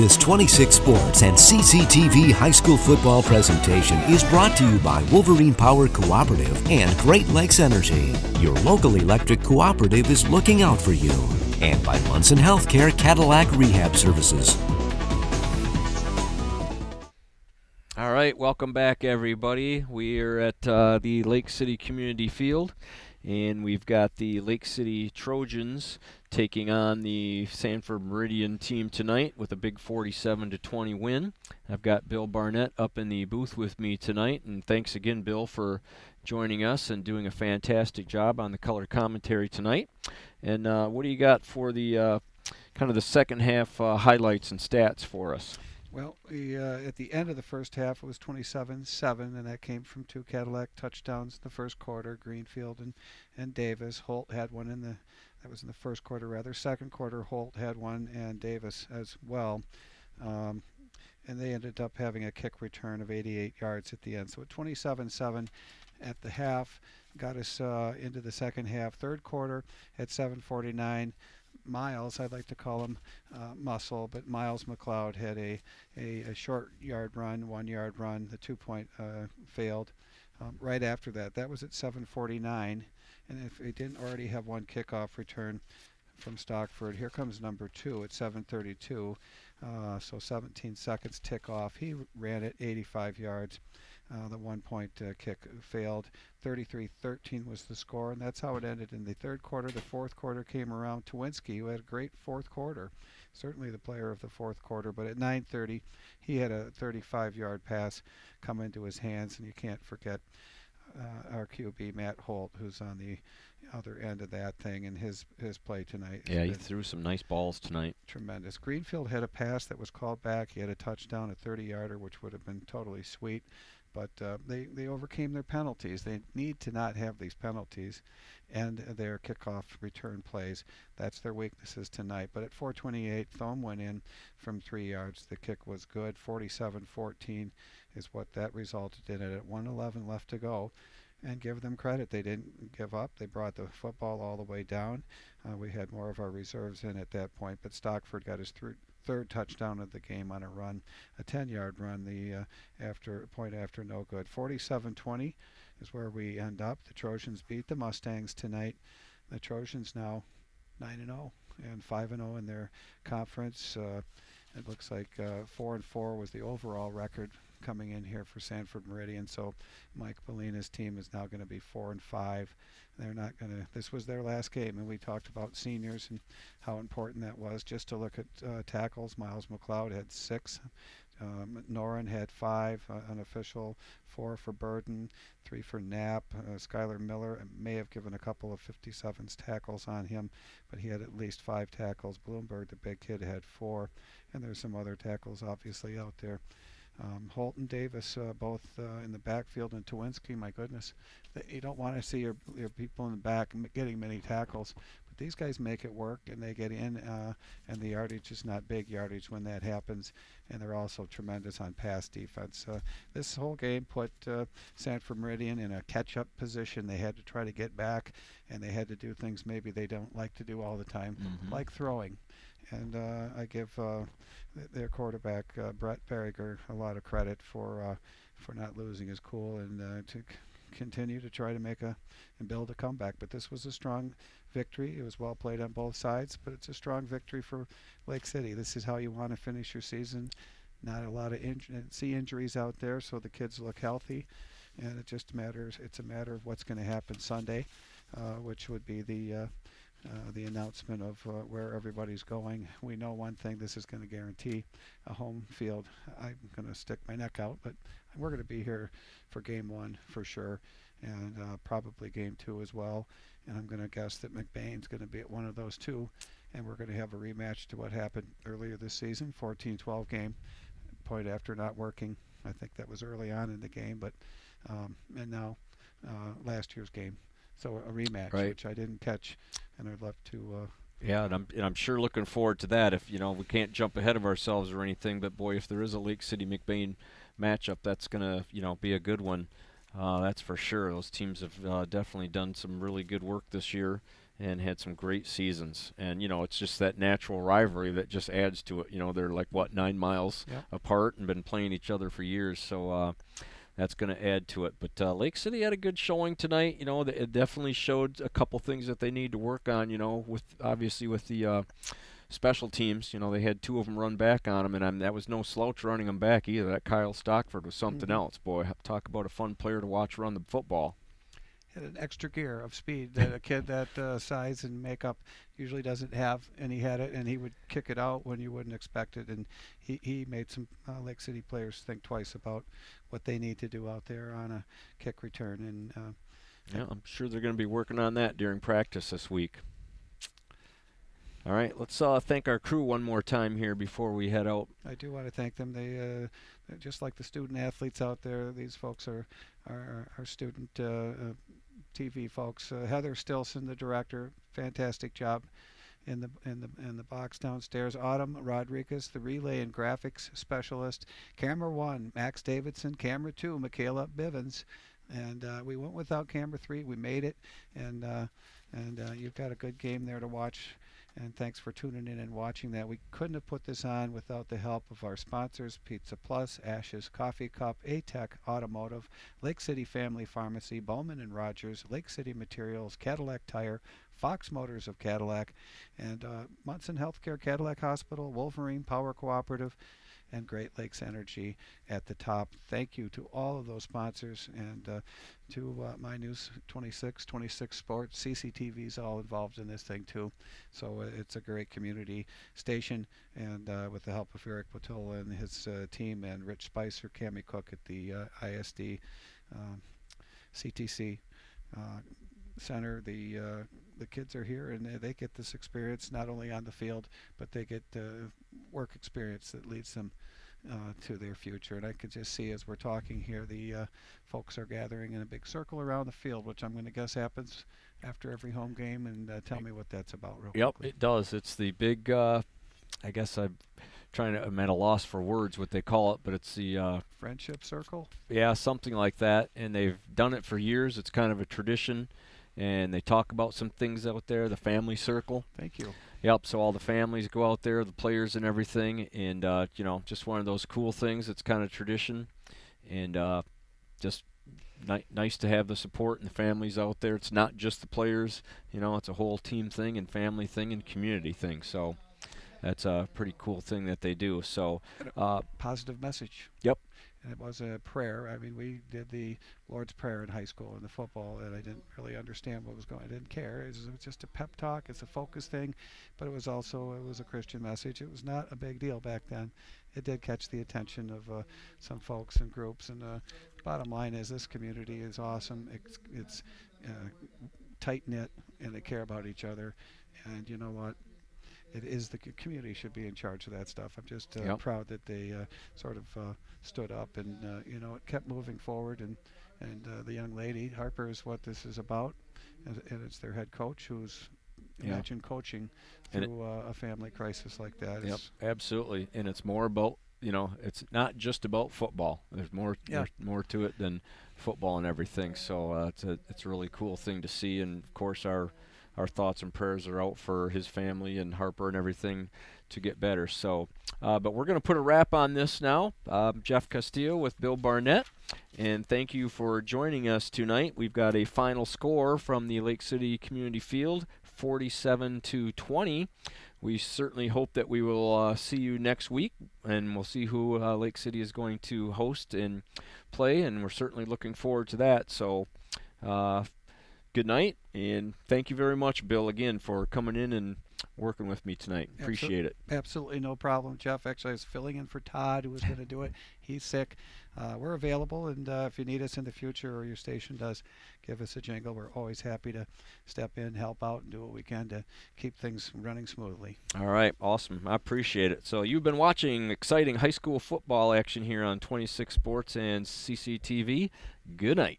This 26 Sports and CCTV high school football presentation is brought to you by Wolverine Power Cooperative and Great Lakes Energy. Your local electric cooperative is looking out for you. And by Munson Healthcare Cadillac Rehab Services. All right, welcome back, everybody. We are at the Lake City Community Field, and we've got the Lake City Trojans taking on the Sanford Meridian team tonight with a big 47-20 win. I've got Bill Barnett up in the booth with me tonight, and thanks again, Bill, for joining us and doing a fantastic job on the color commentary tonight. And what do you got for the kind of the second half highlights and stats for us? Well, at the end of the first half, it was 27-7, and that came from two Cadillac touchdowns in the first quarter, Greenfield and Davis. Holt had one that was in the first quarter, rather. Second quarter, Holt had one, and Davis as well. And they ended up having a kick return of 88 yards at the end. So at 27-7 at the half, got us into the second half. Third quarter at 7:49. Miles, I'd like to call him Muscle, but Miles McLeod had a short yard run, 1 yard run. The 2-point failed. Right after that, that was at 7:49, and if he didn't already have one kickoff return from Stockford, here comes number 2 at 7:32. So 17 seconds tick off. He ran it 85 yards. The 1-point kick failed. 33-13 was the score, and that's how it ended in the third quarter. The fourth quarter came around. Towinski, who had a great fourth quarter, certainly the player of the fourth quarter, but at 9:30, he had a 35-yard pass come into his hands, and you can't forget our QB, Matt Holt, who's on the other end of that thing, and his play tonight. Yeah, he threw some nice balls tonight. Tremendous. Greenfield had a pass that was called back. He had a touchdown, a 30-yarder, which would have been totally sweet. But they overcame their penalties. They need to not have these penalties and their kickoff return plays. That's their weaknesses tonight. But at 4:28, Thome went in from 3 yards. The kick was good. 47-14 is what that resulted in. At 1:11 left to go. And give them credit. They didn't give up. They brought the football all the way down. We had more of our reserves in at that point. But Stockford got his third touchdown of the game on a run, a 10-yard run, the point after no good. 47-20 is where we end up. The Trojans beat the Mustangs tonight. The Trojans now 9-0 and 5-0 in their conference. It looks like 4-4 was the overall record coming in here for Sanford Meridian. So Mike Bellina's team is now going to be 4-5. They're not going to. This was their last game, and we talked about seniors and how important that was. Just to look at tackles, Miles McLeod had 6. Noren had 5, unofficial, 4 for Burden, 3 for Knapp. Skylar Miller may have given a couple of 57s tackles on him, but he had at least 5 tackles. Bloomberg, the big kid, had 4, and there's some other tackles obviously out there. Holt and Davis both in the backfield, and Towinski, my goodness. You don't want to see your people in the back getting many tackles, but these guys make it work, and they get in, and the yardage is not big yardage when that happens, and they're also tremendous on pass defense. This whole game put Sanford Meridian in a catch-up position. They had to try to get back, and they had to do things maybe they don't like to do all the time, like throwing. And I give their quarterback, Brett Berriger, a lot of credit for not losing his cool and to continue to try to make and build a comeback. But this was a strong victory. It was well played on both sides, but it's a strong victory for Lake City. This is how you want to finish your season. Not a lot of injuries out there, so the kids look healthy. And it's a matter of what's going to happen Sunday, which would be the announcement of where everybody's going. We know one thing: this is going to guarantee a home field. I'm going to stick my neck out, but we're going to be here for game 1 for sure, and probably game 2 as well. And I'm going to guess that McBain's going to be at one of those 2, and we're going to have a rematch to what happened earlier this season, 14-12 game, point after not working. I think that was early on in the game, but and now last year's game. So a rematch, right, which I didn't catch, and I'd love to. Yeah, and I'm sure looking forward to that. If we can't jump ahead of ourselves or anything, but boy, if there is a Lake City McBain matchup, that's gonna be a good one. That's for sure. Those teams have definitely done some really good work this year, and had some great seasons. And, it's just that natural rivalry that just adds to it. They're like, 9 miles Yep. apart and been playing each other for years. So that's going to add to it. But Lake City had a good showing tonight. It definitely showed a couple things that they need to work on, with the special teams. They had 2 of them run back on them, and that was no slouch running them back either. That Kyle Stockford was something else. Boy, talk about a fun player to watch run the football. Had an extra gear of speed that a kid that size and makeup usually doesn't have, and he had it, and he would kick it out when you wouldn't expect it, and he made some Lake City players think twice about what they need to do out there on a kick return. And yeah, I'm sure they're going to be working on that during practice this week. All right, let's thank our crew one more time here before we head out. I do want to thank them. They just like the student athletes out there. These folks are student TV folks. Heather Stilson, the director, fantastic job in the box downstairs. Autumn Rodriguez, the relay and graphics specialist. Camera 1, Max Davidson. Camera 2, Michaela Bivens. And we went without camera 3. We made it, and you've got a good game there to watch. And thanks for tuning in and watching that. We couldn't have put this on without the help of our sponsors, Pizza Plus, Ashes Coffee Cup, ATEC Automotive, Lake City Family Pharmacy, Bowman and Rogers, Lake City Materials, Cadillac Tire, Fox Motors of Cadillac, and Munson Healthcare, Cadillac Hospital, Wolverine Power Cooperative, and Great Lakes Energy at the top. Thank you to all of those sponsors, and to My News 26 Sports. CCTV is all involved in this thing too. So it's a great community station, and with the help of Eric Botola and his team, and Rich Spicer, Cammie Cook at the ISD CTC Center, the kids are here, and they get this experience not only on the field, but they get work experience that leads them to their future. And I could just see as we're talking here, the folks are gathering in a big circle around the field, which I'm going to guess happens after every home game. And tell me what that's about real quickly. It does. It's the big, I guess I'm at a loss for words what they call it, but it's the friendship circle? Yeah, something like that. And they've done it for years. It's kind of a tradition. And they talk about some things out there, the family circle. Thank you. Yep, so all the families go out there, the players and everything, and, just one of those cool things. It's kind of tradition, and just nice to have the support and the families out there. It's not just the players, it's a whole team thing and family thing and community thing. So that's a pretty cool thing that they do. So positive message. Yep. And it was a prayer. I mean, we did the Lord's Prayer in high school in the football, and I didn't really understand what was going on. I didn't care. It was just a pep talk. It's a focus thing, but it was a Christian message. It was not a big deal back then. It did catch the attention of some folks and groups, and bottom line is this community is awesome. It's tight-knit, and they care about each other, and you know what? It is the community should be in charge of that stuff. I'm just proud that they sort of stood up, and it kept moving forward. And the young lady Harper is what this is about, and it's their head coach who's imagine coaching through a family crisis like that. Yep, absolutely. And it's more about it's not just about football. There's more to it than football and everything. So it's a really cool thing to see, and of course our thoughts and prayers are out for his family and Harper and everything to get better. So, but we're going to put a wrap on this now. Jeff Castillo with Bill Barnett, and thank you for joining us tonight. We've got a final score from the Lake City Community Field, 47-20. We certainly hope that we will see you next week, and we'll see who Lake City is going to host and play, and we're certainly looking forward to that. So, good night, and thank you very much, Bill, again, for coming in and working with me tonight. Appreciate it. Absolutely no problem, Jeff. Actually, I was filling in for Todd, who was going to do it. He's sick. We're available, and if you need us in the future or your station does, give us a jingle. We're always happy to step in, help out, and do what we can to keep things running smoothly. All right, awesome. I appreciate it. So you've been watching exciting high school football action here on 26 Sports and CCTV. Good night.